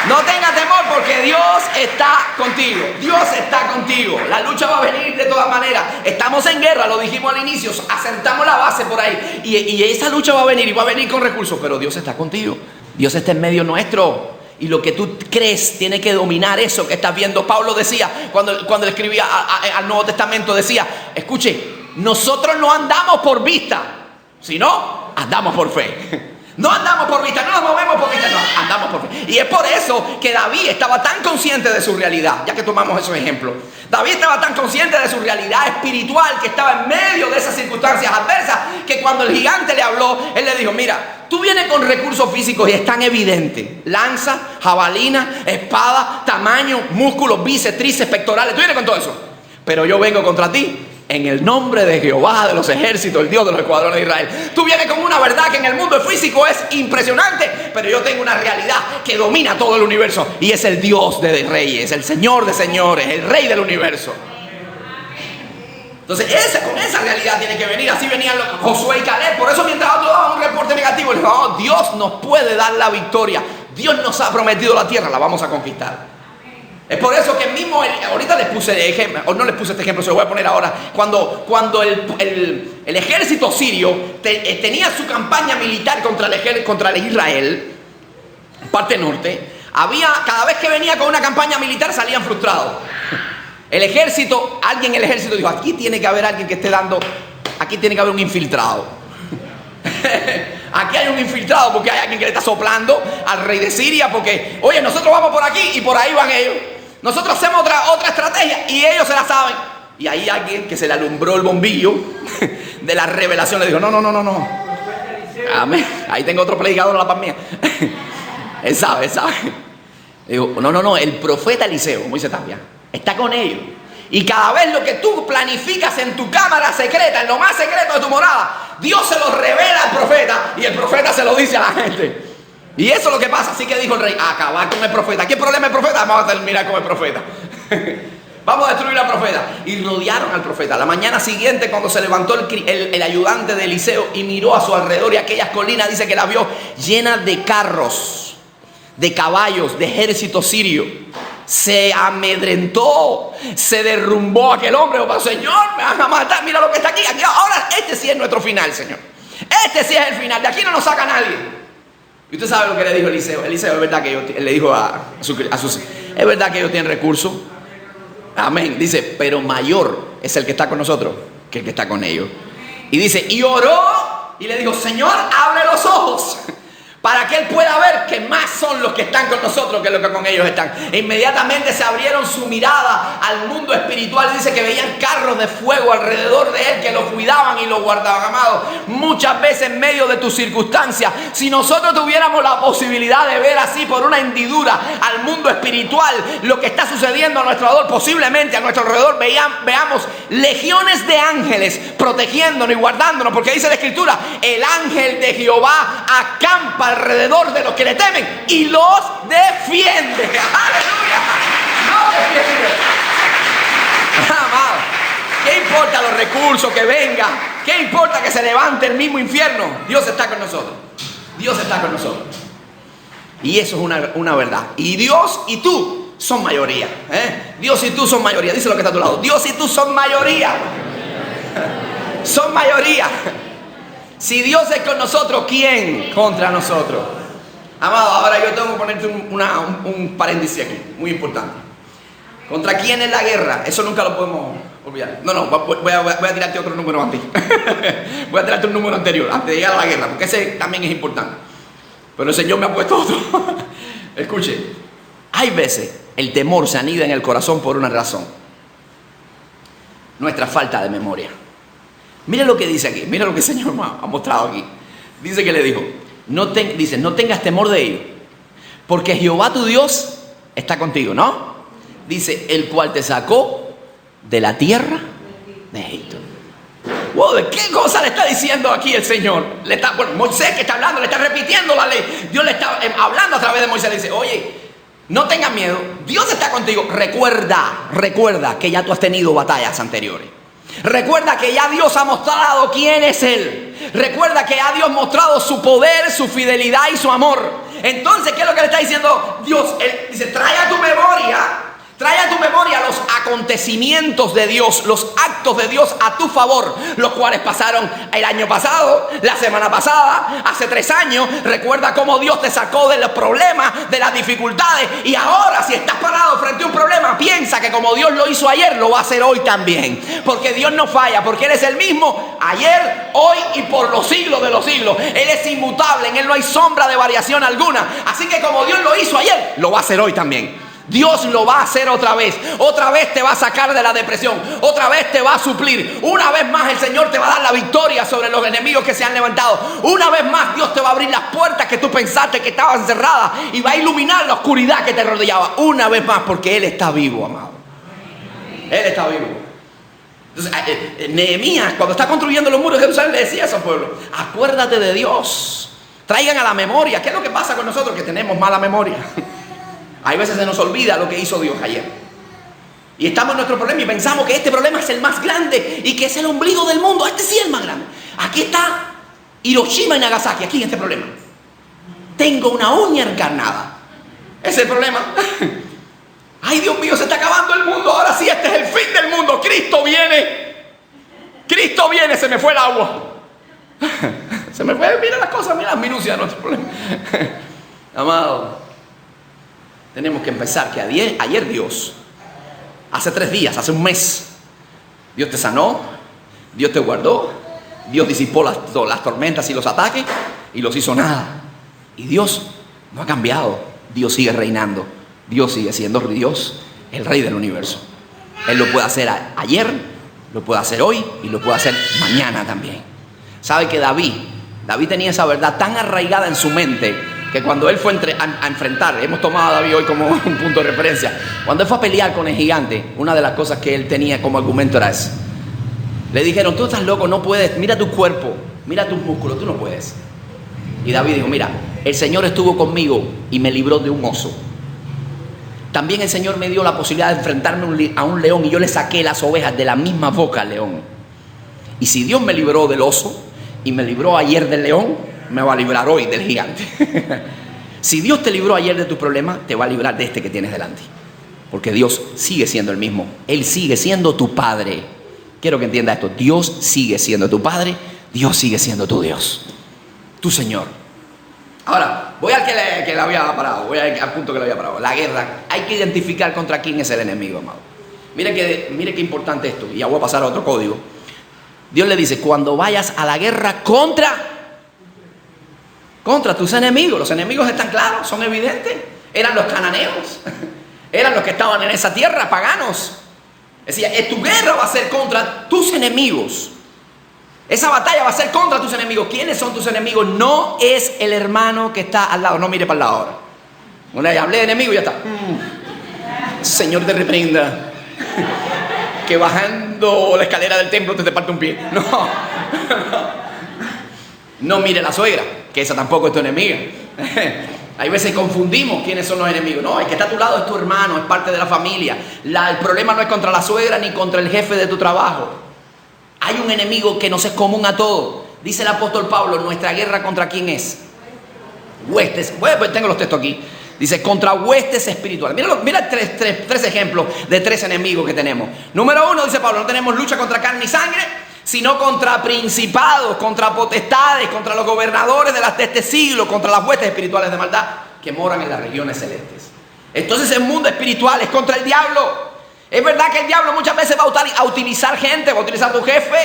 No tengas temor porque Dios está contigo. Dios está contigo. La lucha va a venir de todas maneras. Estamos en guerra, lo dijimos al inicio. Asentamos la base por ahí. Y esa lucha va a venir y va a venir con recursos. Pero Dios está contigo. Dios está en medio nuestro. Y lo que tú crees tiene que dominar eso que estás viendo. Pablo decía, cuando escribía al Nuevo Testamento, decía, escuche, nosotros no andamos por vista, sino andamos por fe. No andamos por vista, no nos movemos por vista, no, andamos por fe. Y es por eso que David estaba tan consciente de su realidad, ya que tomamos esos ejemplos. David estaba tan consciente de su realidad espiritual, que estaba en medio de esas circunstancias adversas, que cuando el gigante le habló, él le dijo, mira, tú vienes con recursos físicos y están evidentes. Lanza, jabalina, espada, tamaño, músculos, bíceps, tríceps, pectorales. Tú vienes con todo eso. Pero yo vengo contra ti en el nombre de Jehová de los ejércitos, el Dios de los escuadrones de Israel. Tú vienes con una verdad que en el mundo físico es impresionante, pero yo tengo una realidad que domina todo el universo. Y es el Dios de reyes, el Señor de señores, el Rey del universo. Entonces con esa realidad tiene que venir. Así venían Josué y Caleb. Por eso mientras otros daban un reporte negativo, les dijo, Dios nos puede dar la victoria. Dios nos ha prometido la tierra, la vamos a conquistar. Es por eso que mismo, ahorita les puse de ejemplo, o no les puse este ejemplo, se lo voy a poner ahora. Cuando el ejército sirio tenía su campaña militar contra Israel, parte norte, cada vez que venía con una campaña militar salían frustrados. El ejército, alguien en el ejército dijo, aquí tiene que haber alguien que esté dando, aquí tiene que haber un infiltrado. Aquí hay un infiltrado porque hay alguien que le está soplando al rey de Siria, porque, oye, nosotros vamos por aquí y por ahí van ellos. Nosotros hacemos otra estrategia y ellos se la saben. Y ahí alguien que se le alumbró el bombillo de la revelación le dijo, no. Amén. Ahí tengo otro predicador en la paz mía. Él sabe. Digo, no, el profeta Eliseo, Moisés Tapia, está con ellos. Y cada vez lo que tú planificas en tu cámara secreta, en lo más secreto de tu morada, Dios se lo revela al profeta y el profeta se lo dice a la gente. Y eso es lo que pasa. Así que dijo el rey, acabar con el profeta. ¿Qué problema el profeta? Vamos a terminar con el profeta. Vamos a destruir al profeta. Y rodearon al profeta. La mañana siguiente, cuando se levantó el ayudante de Eliseo y miró a su alrededor y aquellas colinas, dice que las vio llenas de carros, de caballos, de ejército sirio. Se amedrentó, se derrumbó aquel hombre. Oh, Señor, me van a matar, mira lo que está aquí. Ahora este sí es nuestro final, Señor. Este sí es el final, de aquí no nos saca nadie. Y usted sabe lo que le dijo Eliseo. Eliseo, es verdad que ellos, le dijo a sus, es verdad que ellos tienen recursos. Amén. Dice, pero mayor es el que está con nosotros que el que está con ellos. Y dice, y oró y le dijo, Señor, abre los ojos para que él pueda ver que más son los que están con nosotros que los que con ellos están. E inmediatamente se abrieron su mirada al mundo espiritual. Dice que veían carros de fuego alrededor de él que lo cuidaban y lo guardaban. Amado, muchas veces en medio de tus circunstancias, si nosotros tuviéramos la posibilidad de ver así por una hendidura al mundo espiritual lo que está sucediendo a nuestro alrededor, posiblemente a nuestro alrededor veamos legiones de ángeles protegiéndonos y guardándonos, porque dice la Escritura, el ángel de Jehová acampa alrededor de los que le temen y los defiende. ¡Aleluya! ¡Los defiende! Amado, ¿qué importa los recursos que vengan? ¿Qué importa que se levante el mismo infierno? Dios está con nosotros. Dios está con nosotros. Y eso es una verdad. Y Dios y tú son mayoría. Dios y tú son mayoría. Dice lo que está a tu lado. Dios y tú son mayoría. Son mayoría. Si Dios es con nosotros, ¿quién contra nosotros? Amado, ahora yo tengo que ponerte un paréntesis aquí, muy importante. ¿Contra quién es la guerra? Eso nunca lo podemos olvidar. No, voy a tirarte otro número antes. Voy a tirarte un número anterior, antes de llegar a la guerra, porque ese también es importante. Pero el Señor me ha puesto otro. Escuche, hay veces el temor se anida en el corazón por una razón. Nuestra falta de memoria. Mira lo que dice aquí, mira lo que el Señor me ha mostrado aquí. Dice que le dijo, no tengas temor de ellos, porque Jehová tu Dios está contigo, ¿no? Dice, el cual te sacó de la tierra de Egipto. Wow, ¿de qué cosa le está diciendo aquí el Señor? Moisés que está hablando, le está repitiendo la ley. Dios le está hablando a través de Moisés, le dice, oye, no tengas miedo, Dios está contigo. Recuerda que ya tú has tenido batallas anteriores. Recuerda que ya Dios ha mostrado quién es Él. Recuerda que ya Dios ha mostrado su poder, su fidelidad y su amor. Entonces, ¿qué es lo que le está diciendo Dios? Él dice, trae a tu memoria los acontecimientos de Dios, los actos de Dios a tu favor, los cuales pasaron el año pasado, la semana pasada, hace 3 años. Recuerda cómo Dios te sacó de los problemas, de las dificultades, y ahora si estás parado frente a un problema, piensa que como Dios lo hizo ayer, lo va a hacer hoy también, porque Dios no falla, porque Él es el mismo ayer, hoy y por los siglos de los siglos. Él es inmutable, en Él no hay sombra de variación alguna. Así que como Dios lo hizo ayer, lo va a hacer hoy también. Dios lo va a hacer otra vez te va a sacar de la depresión, otra vez te va a suplir, una vez más el Señor te va a dar la victoria sobre los enemigos que se han levantado, una vez más Dios te va a abrir las puertas que tú pensaste que estaban cerradas y va a iluminar la oscuridad que te rodeaba, una vez más, porque Él está vivo, amado. Él está vivo. Entonces, Nehemías, cuando está construyendo los muros de Jerusalén, le decía a esos pueblos, acuérdate de Dios, traigan a la memoria. ¿Qué es lo que pasa con nosotros? Que tenemos mala memoria. Hay veces se nos olvida lo que hizo Dios ayer. Y estamos en nuestro problema y pensamos que este problema es el más grande y que es el ombligo del mundo. Este sí es el más grande. Aquí está Hiroshima y Nagasaki, aquí en este problema. Tengo una uña encarnada. Ese es el problema. Ay, Dios mío, se está acabando el mundo. Ahora sí, este es el fin del mundo. Cristo viene. Cristo viene, se me fue el agua. Se me fue, mira las cosas, mira las minucias de nuestro problema. Amado, tenemos que empezar que ayer Dios, hace 3 días, hace un mes, Dios te sanó, Dios te guardó, Dios disipó las tormentas y los ataques y los hizo nada. Y Dios no ha cambiado, Dios sigue reinando, Dios sigue siendo Dios, el Rey del universo. Él lo puede hacer ayer, lo puede hacer hoy y lo puede hacer mañana también. ¿Sabe que David tenía esa verdad tan arraigada en su mente que cuando él fue a enfrentar, hemos tomado a David hoy como un punto de referencia, cuando él fue a pelear con el gigante, una de las cosas que él tenía como argumento era eso. Le dijeron, tú estás loco, no puedes, mira tu cuerpo, mira tus músculos, tú no puedes. Y David dijo, mira, el Señor estuvo conmigo y me libró de un oso. También el Señor me dio la posibilidad de enfrentarme a un león y yo le saqué las ovejas de la misma boca al león. Y si Dios me libró del oso y me libró ayer del león, me va a librar hoy del gigante. Si Dios te libró ayer de tu problema, te va a librar de este que tienes delante. Porque Dios sigue siendo el mismo. Él sigue siendo tu Padre. Quiero que entienda esto. Dios sigue siendo tu Padre. Dios sigue siendo tu Dios. Tu Señor. Ahora, voy al que la había parado. Voy al punto que la había parado. La guerra. Hay que identificar contra quién es el enemigo, amado. Mire qué importante esto. Y ya voy a pasar a otro código. Dios le dice, cuando vayas a la guerra contra tus enemigos. Los enemigos están claros, son evidentes. Eran los cananeos, eran los que estaban en esa tierra, paganos. Decía, tu guerra va a ser contra tus enemigos. Esa batalla va a ser contra tus enemigos. ¿Quiénes son tus enemigos? No es el hermano que está al lado. No mire para el lado ahora. Bueno, ya hablé de enemigo y ya está. Señor te reprenda. Que bajando la escalera del templo te parte un pie. No mire la suegra, que esa tampoco es tu enemiga. Hay veces confundimos quiénes son los enemigos. No, el que está a tu lado es tu hermano, es parte de la familia. El problema no es contra la suegra ni contra el jefe de tu trabajo. Hay un enemigo que nos es común a todos. Dice el apóstol Pablo, nuestra guerra ¿contra quién es? Huestes. Bueno, pues tengo los textos aquí. Dice, contra huestes espirituales. Mira tres ejemplos de 3 enemigos que tenemos. Número 1, dice Pablo, no tenemos lucha contra carne y sangre, sino contra principados, contra potestades, contra los gobernadores de este siglo, contra las huestes espirituales de maldad que moran en las regiones celestes. Entonces el mundo espiritual es contra el diablo. Es verdad que el diablo muchas veces va a utilizar gente, va a utilizar a tu jefe,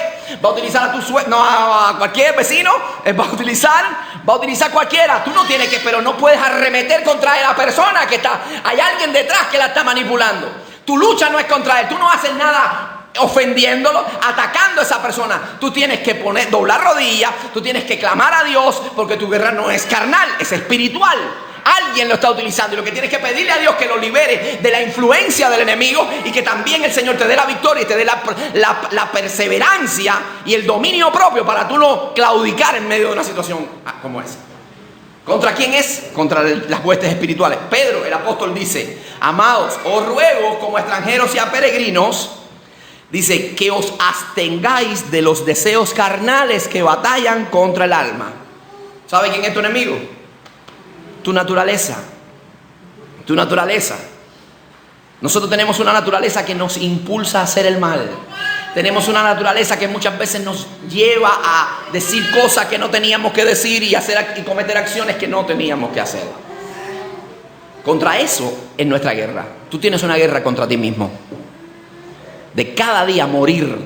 va a utilizar a tu a cualquier vecino, va a utilizar cualquiera. Tú no tienes que, pero no puedes arremeter contra la persona que está. Hay alguien detrás que la está manipulando. Tu lucha no es contra él, tú no haces nada ofendiéndolo, atacando a esa persona. Tú tienes que doblar rodillas, tú tienes que clamar a Dios, porque tu guerra no es carnal, es espiritual. Alguien lo está utilizando y lo que tienes que pedirle a Dios que lo libere de la influencia del enemigo y que también el Señor te dé la victoria y te dé la perseverancia y el dominio propio para tú no claudicar en medio de una situación como esa. ¿Contra quién es? Contra las huestes espirituales. Pedro, el apóstol, dice, amados, os ruego como extranjeros y a peregrinos, dice, que os abstengáis de los deseos carnales que batallan contra el alma. ¿Sabe quién es tu enemigo? tu naturaleza. Tu naturaleza. Nosotros tenemos una naturaleza que nos impulsa a hacer el mal. Tenemos una naturaleza que muchas veces nos lleva a decir cosas que no teníamos que decir y cometer acciones que no teníamos que hacer. Contra eso es nuestra guerra. Tú tienes una guerra contra ti mismo. De cada día morir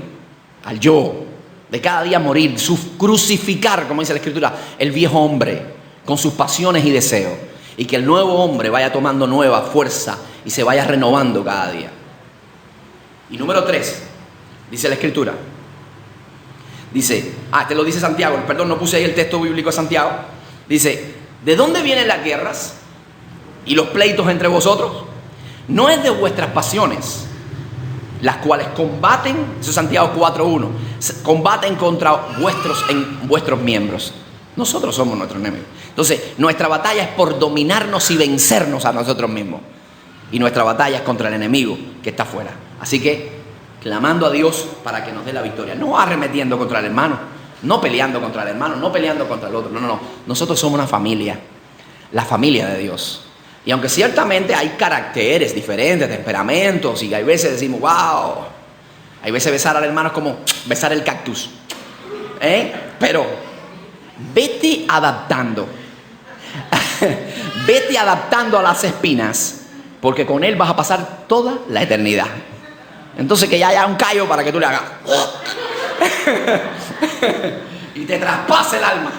al yo. De cada día morir, crucificar, como dice la Escritura, el viejo hombre con sus pasiones y deseos. Y que el nuevo hombre vaya tomando nueva fuerza y se vaya renovando cada día. Y número 3, dice la Escritura. Dice, te lo dice Santiago, perdón, no puse ahí el texto bíblico de Santiago. Dice, ¿de dónde vienen las guerras y los pleitos entre vosotros? No es de vuestras pasiones, las cuales combaten, eso es Santiago 4:1, combaten contra vuestros miembros. Nosotros somos nuestros enemigos. Entonces, nuestra batalla es por dominarnos y vencernos a nosotros mismos. Y nuestra batalla es contra el enemigo que está afuera. Así que, clamando a Dios para que nos dé la victoria. No arremetiendo contra el hermano, no peleando contra el hermano, no peleando contra el otro. No. Nosotros somos una familia, la familia de Dios. Y aunque ciertamente hay caracteres diferentes, temperamentos, y hay veces decimos, wow, hay veces besar al hermano es como besar el cactus. Pero vete adaptando. Vete adaptando a las espinas, porque con él vas a pasar toda la eternidad. Entonces que ya haya un callo para que tú le hagas y te traspase el alma.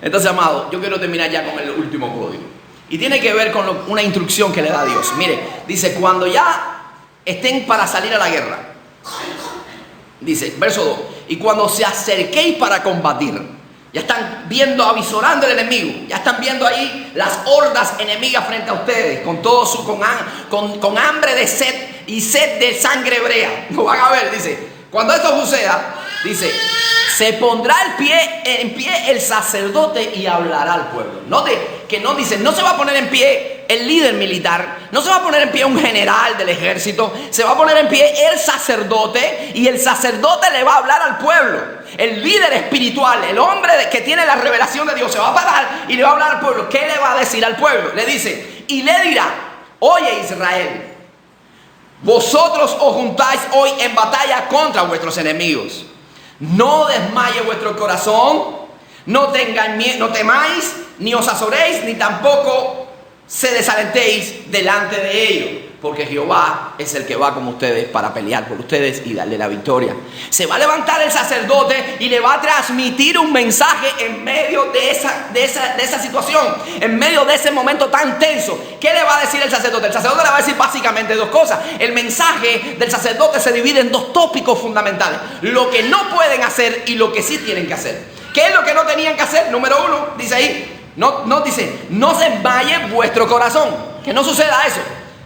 Entonces, amado, yo quiero terminar ya con el último código. Y tiene que ver con una instrucción que le da Dios. Mire, dice, cuando ya estén para salir a la guerra, dice, verso 2, y cuando se acerquéis para combatir, ya están viendo, avisorando el enemigo, ya están viendo ahí las hordas enemigas frente a ustedes, con todo con hambre de sed y sed de sangre hebrea. Lo van a ver, dice, cuando esto suceda, dice, se pondrá en pie el sacerdote y hablará al pueblo. Note que no dice, no se va a poner en pie el líder militar, no se va a poner en pie un general del ejército, se va a poner en pie el sacerdote, y el sacerdote le va a hablar al pueblo. El líder espiritual, el hombre que tiene la revelación de Dios, se va a parar y le va a hablar al pueblo. ¿Qué le va a decir al pueblo? Le dice, y le dirá, oye Israel, vosotros os juntáis hoy en batalla contra vuestros enemigos. No desmaye vuestro corazón, no temáis, ni os azoréis, ni tampoco se desalentéis delante de ellos, porque Jehová es el que va con ustedes para pelear por ustedes y darle la victoria. Se va a levantar el sacerdote y le va a transmitir un mensaje en medio de esa situación, en medio de ese momento tan tenso. ¿Qué le va a decir el sacerdote? El sacerdote le va a decir básicamente dos cosas. El mensaje del sacerdote se divide en dos tópicos fundamentales: lo que no pueden hacer y lo que sí tienen que hacer. ¿Qué es lo que no tenían que hacer? Número 1, dice ahí, dice, no se valle vuestro corazón, que no suceda eso.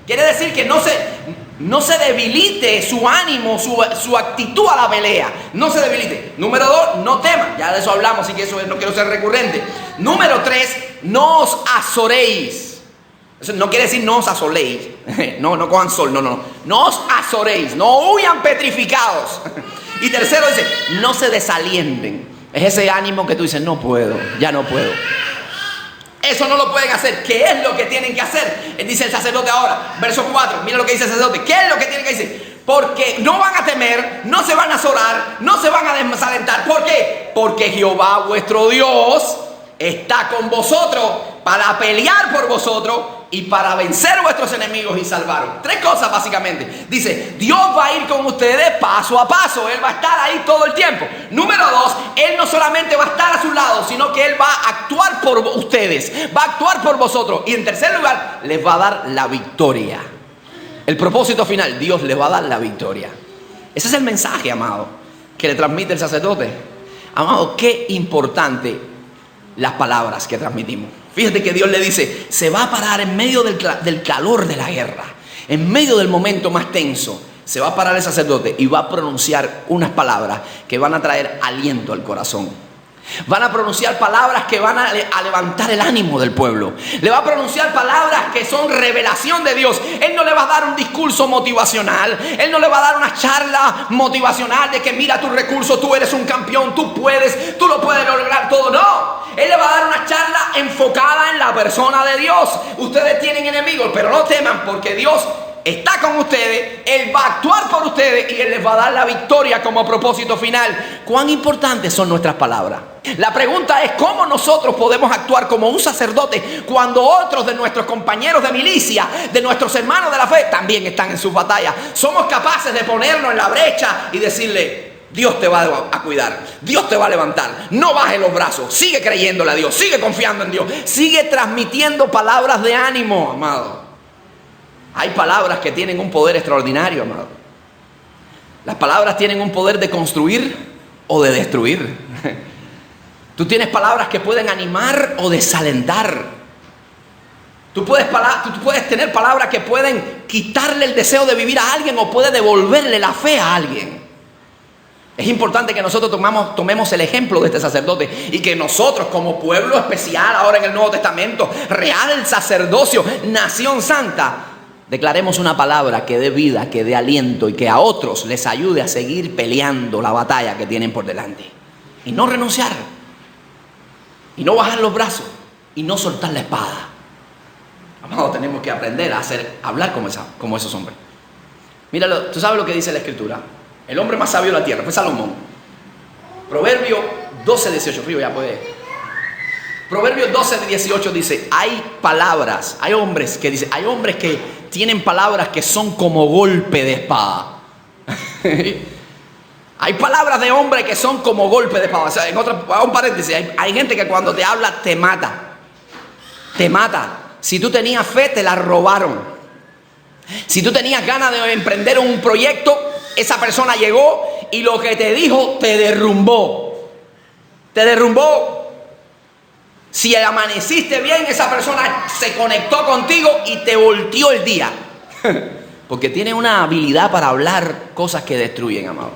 Quiere decir que no se debilite su ánimo, su actitud a la pelea. No se debilite. Número 2, no teman. Ya de eso hablamos, así que eso no quiero ser recurrente. Número 3, no os azoréis. Eso no quiere decir no os asoléis. No cojan sol, no. No os azoréis, no huyan petrificados. Y tercero dice, no se desalienten. Es ese ánimo que tú dices, no puedo, ya no puedo. Eso no lo pueden hacer. ¿Qué es lo que tienen que hacer? Dice el sacerdote ahora, verso 4. Mira lo que dice el sacerdote. ¿Qué es lo que tienen que decir? Porque no van a temer, no se van a azorar, no se van a desalentar. ¿Por qué? Porque Jehová vuestro Dios está con vosotros para pelear por vosotros y para vencer vuestros enemigos y salvaros. 3 cosas básicamente. Dice, Dios va a ir con ustedes paso a paso. Él va a estar ahí todo el tiempo. Número 2, Él no solamente va a estar a su lado, sino que Él va a actuar por ustedes, va a actuar por vosotros. Y en tercer lugar, les va a dar la victoria. El propósito final, Dios les va a dar la victoria. Ese es el mensaje, amado, que le transmite el sacerdote. Amado, qué importante las palabras que transmitimos. Fíjate que Dios le dice, se va a parar en medio del calor de la guerra, en medio del momento más tenso. Se va a parar el sacerdote y va a pronunciar unas palabras que van a traer aliento al corazón. Van a pronunciar palabras que van a levantar el ánimo del pueblo. Le va a pronunciar palabras que son revelación de Dios. Él no le va a dar un discurso motivacional. Él no le va a dar una charla motivacional de que mira tus recursos, tú eres un campeón, tú puedes, tú lo puedes lograr todo. No, Él le va a dar una charla enfocada en la persona de Dios. Ustedes tienen enemigos, pero no teman porque Dios está con ustedes, Él va a actuar por ustedes y Él les va a dar la victoria como propósito final. ¿Cuán importantes son nuestras palabras? La pregunta es cómo nosotros podemos actuar como un sacerdote cuando otros de nuestros compañeros de milicia, de nuestros hermanos de la fe, también están en sus batallas. Somos capaces de ponernos en la brecha y decirle: Dios te va a cuidar, Dios te va a levantar, no bajes los brazos, sigue creyéndole a Dios, sigue confiando en Dios, sigue transmitiendo palabras de ánimo, amado. Hay palabras que tienen un poder extraordinario, amado. Las palabras tienen un poder de construir o de destruir. Tú tienes palabras que pueden animar o desalentar. Tú puedes tener palabras que pueden quitarle el deseo de vivir a alguien o puede devolverle la fe a alguien. Es importante que nosotros tomemos el ejemplo de este sacerdote y que nosotros como pueblo especial ahora en el Nuevo Testamento, real sacerdocio, nación santa, declaremos una palabra que dé vida, que dé aliento y que a otros les ayude a seguir peleando la batalla que tienen por delante. Y no renunciar. Y no bajar los brazos. Y no soltar la espada. Amado, tenemos que aprender a hablar como esos hombres. Míralo, tú sabes lo que dice la Escritura. El hombre más sabio de la tierra fue Salomón. Proverbio 12, 18. Frío ya puede. Proverbios 12, 18 dice: hay palabras, hay hombres que tienen palabras que son como golpe de espada. Hay palabras de hombre que son como golpe de espada. O sea, hago un paréntesis, hay gente que cuando te habla te mata. Te mata. Si tú tenías fe, te la robaron. Si tú tenías ganas de emprender un proyecto, esa persona llegó y lo que te dijo te derrumbó. Te derrumbó. Si amaneciste bien, esa persona se conectó contigo y te volteó el día. Porque tiene una habilidad para hablar cosas que destruyen, amado.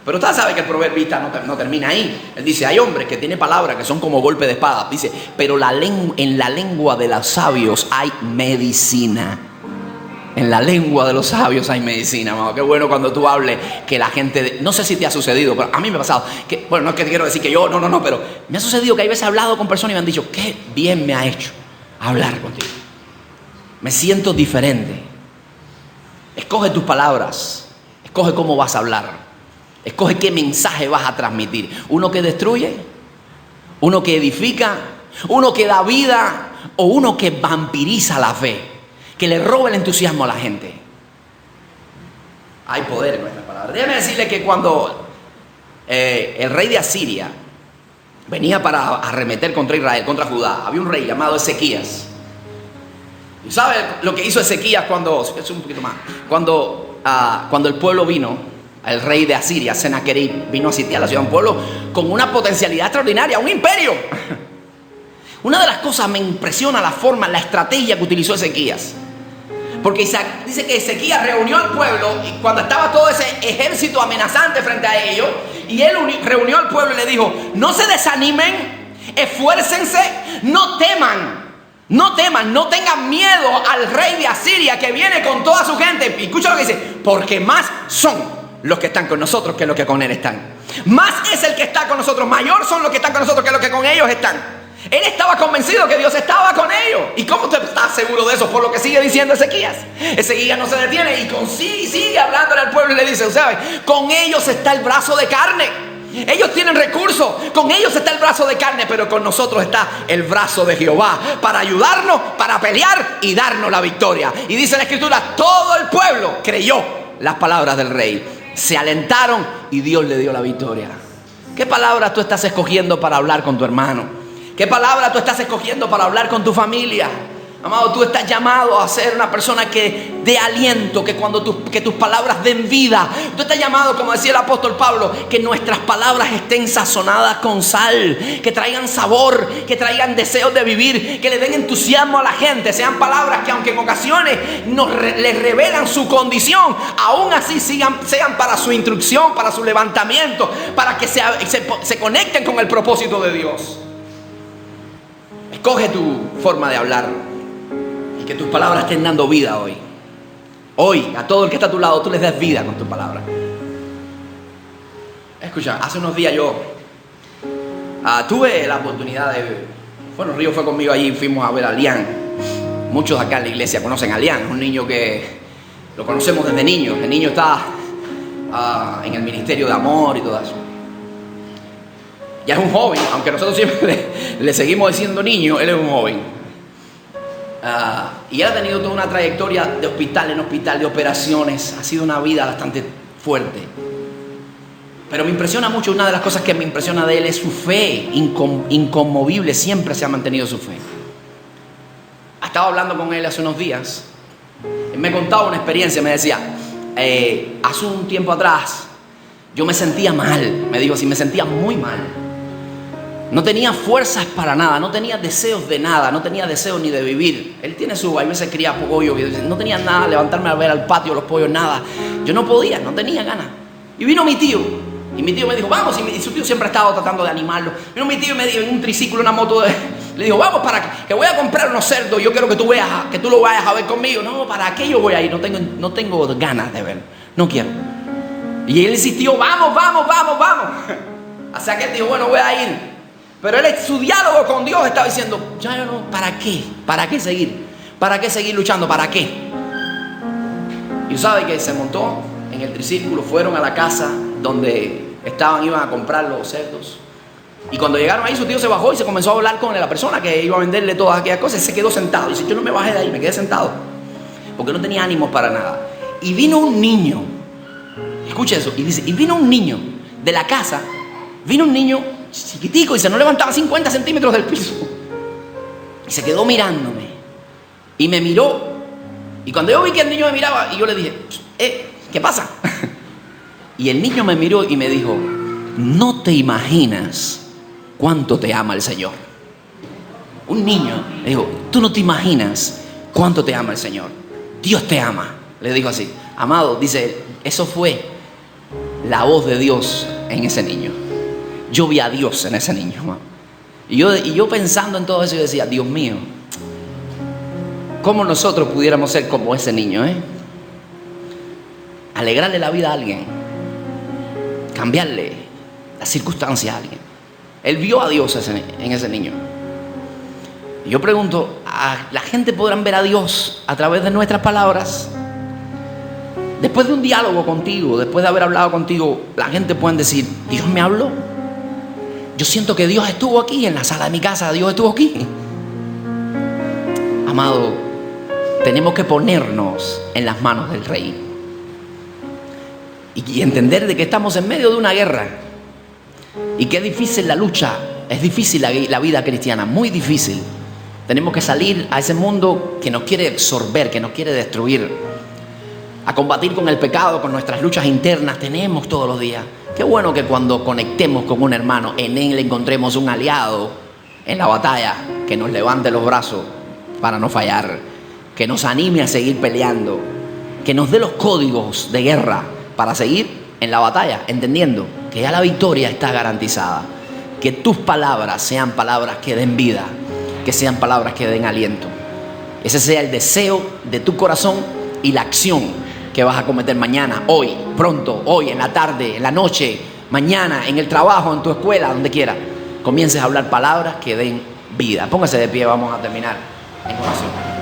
Pero usted sabe que el proverbista no termina ahí. Él dice: hay hombres que tienen palabras que son como golpe de espada. Dice: pero en la lengua de los sabios hay medicina. En la lengua de los sabios hay medicina, amado. Qué bueno cuando tú hables que la gente... No sé si te ha sucedido, pero a mí me ha pasado. Bueno, no es que quiero decir que yo... No, pero me ha sucedido que hay veces he hablado con personas y me han dicho: qué bien me ha hecho hablar contigo. Me siento diferente. Escoge tus palabras. Escoge cómo vas a hablar. Escoge qué mensaje vas a transmitir. Uno que destruye, uno que edifica, uno que da vida o uno que vampiriza la fe, que le roba el entusiasmo a la gente. Hay poder en nuestras palabras. Déjame decirle que cuando el rey de Asiria venía para arremeter contra Israel, contra Judá, había un rey llamado Ezequías. ¿Y sabe lo que hizo Ezequías cuando el pueblo vino? El rey de Asiria, Sennacherib, vino a sitiar la ciudad, un pueblo con una potencialidad extraordinaria, un imperio. Una de las cosas me impresiona la forma, la estrategia que utilizó Ezequías. Porque dice que Ezequías reunió al pueblo y cuando estaba todo ese ejército amenazante frente a ellos, y él reunió al pueblo y le dijo: no se desanimen, esfuércense, no teman, no tengan miedo al rey de Asiria que viene con toda su gente. Y escucha lo que dice: porque más son los que están con nosotros que los que con él están. Más es el que está con nosotros, mayor son los que están con nosotros que los que con ellos están. Él estaba convencido que Dios estaba con ellos. ¿Y cómo usted está seguro de eso? Por lo que sigue diciendo Ezequías. Ezequías no se detiene y sigue hablándole al pueblo y le dice: ¿sabe? Con ellos está el brazo de carne. Ellos tienen recursos, con ellos está el brazo de carne, pero con nosotros está el brazo de Jehová para ayudarnos, para pelear y darnos la victoria. Y dice la Escritura: todo el pueblo creyó las palabras del rey, se alentaron y Dios le dio la victoria. ¿Qué palabras tú estás escogiendo para hablar con tu hermano? ¿Qué palabra tú estás escogiendo para hablar con tu familia? Amado, tú estás llamado a ser una persona que dé aliento, que tus palabras den vida. Tú estás llamado, como decía el apóstol Pablo, que nuestras palabras estén sazonadas con sal, que traigan sabor, que traigan deseos de vivir, que le den entusiasmo a la gente. Sean palabras que, aunque en ocasiones les revelan su condición, aún así sean para su instrucción, para su levantamiento, para que se conecten con el propósito de Dios. Escoge tu forma de hablar. Que tus palabras estén dando vida hoy. Hoy, a todo el que está a tu lado, tú les des vida con tus palabras. Escucha, hace unos días yo tuve la oportunidad de... Bueno, Río fue conmigo allí, fuimos a ver a Lian. Muchos acá en la iglesia conocen a Lian. Es un niño que lo conocemos desde niño. El niño está en el ministerio de amor y todo eso. Ya es un joven, aunque nosotros siempre le seguimos diciendo niño, él es un joven. Y él ha tenido toda una trayectoria de hospital en hospital, de operaciones. Ha sido una vida bastante fuerte. Pero me impresiona mucho, una de las cosas que me impresiona de él es su fe inconmovible. Siempre se ha mantenido su fe. Estaba hablando con él hace unos días. Él me contaba una experiencia, me decía, hace un tiempo atrás yo me sentía mal. Me dijo así, me sentía muy mal. No tenía fuerzas para nada, no tenía deseos de nada, no tenía deseos ni de vivir. Él tiene a veces cría pollo, no tenía nada, levantarme a ver al patio los pollos, nada. Yo no podía, no tenía ganas. Y vino mi tío, y mi tío me dijo, vamos, y su tío siempre ha estado tratando de animarlo. Vino mi tío y me dijo, en un triciclo, una moto, le dijo, vamos, que voy a comprar unos cerdos, yo quiero que tú lo vayas a ver conmigo. No, ¿para qué yo voy a ir? No tengo ganas de ver, no quiero. Y él insistió, vamos. Hasta que él dijo, bueno, voy a ir. Pero él, su diálogo con Dios estaba diciendo, ya no, ¿para qué? ¿Para qué seguir? ¿Para qué seguir luchando? ¿Para qué? Y sabe que se montó en el triciclo, fueron a la casa donde iban a comprar los cerdos. Y cuando llegaron ahí, su tío se bajó y se comenzó a hablar con la persona que iba a venderle todas aquellas cosas. Y se quedó sentado. Y dice, yo no me bajé de ahí, me quedé sentado. Porque no tenía ánimos para nada. Y vino un niño. Escucha eso. Y dice, y vino un niño de la casa. Vino un niño chiquitico y se no levantaba 50 centímetros del piso. Y se quedó mirándome. Y me miró. Y cuando yo vi que el niño me miraba, y yo le dije, ¿qué pasa? Y el niño me miró y me dijo, no te imaginas cuánto te ama el Señor. Un niño le dijo, tú no te imaginas cuánto te ama el Señor. Dios te ama. Le dijo así. Amado, dice, eso fue la voz de Dios en ese niño. Yo vi a Dios en ese niño, ¿no? Y yo pensando en todo eso, yo decía, Dios mío, ¿cómo nosotros pudiéramos ser como ese niño, alegrarle la vida a alguien, cambiarle la circunstancia a alguien? Él vio a Dios en ese niño. Y yo pregunto, ¿la gente podrá ver a Dios a través de nuestras palabras? Después de un diálogo contigo, después de haber hablado contigo, la gente puede decir, Dios me habló. Yo siento que Dios estuvo aquí en la sala de mi casa, Dios estuvo aquí. Amado, tenemos que ponernos en las manos del Rey y entender de que estamos en medio de una guerra y que es difícil la lucha, es difícil la vida cristiana, muy difícil. Tenemos que salir a ese mundo que nos quiere absorber, que nos quiere destruir, a combatir con el pecado, con nuestras luchas internas. Tenemos todos los días. Qué bueno que cuando conectemos con un hermano, en él encontremos un aliado en la batalla, que nos levante los brazos para no fallar, que nos anime a seguir peleando, que nos dé los códigos de guerra para seguir en la batalla, entendiendo que ya la victoria está garantizada. Que tus palabras sean palabras que den vida, que sean palabras que den aliento. Ese sea el deseo de tu corazón y la acción que vas a cometer mañana, hoy, pronto, hoy, en la tarde, en la noche, mañana, en el trabajo, en tu escuela, donde quiera. Comiences a hablar palabras que den vida. Póngase de pie, vamos a terminar en oración.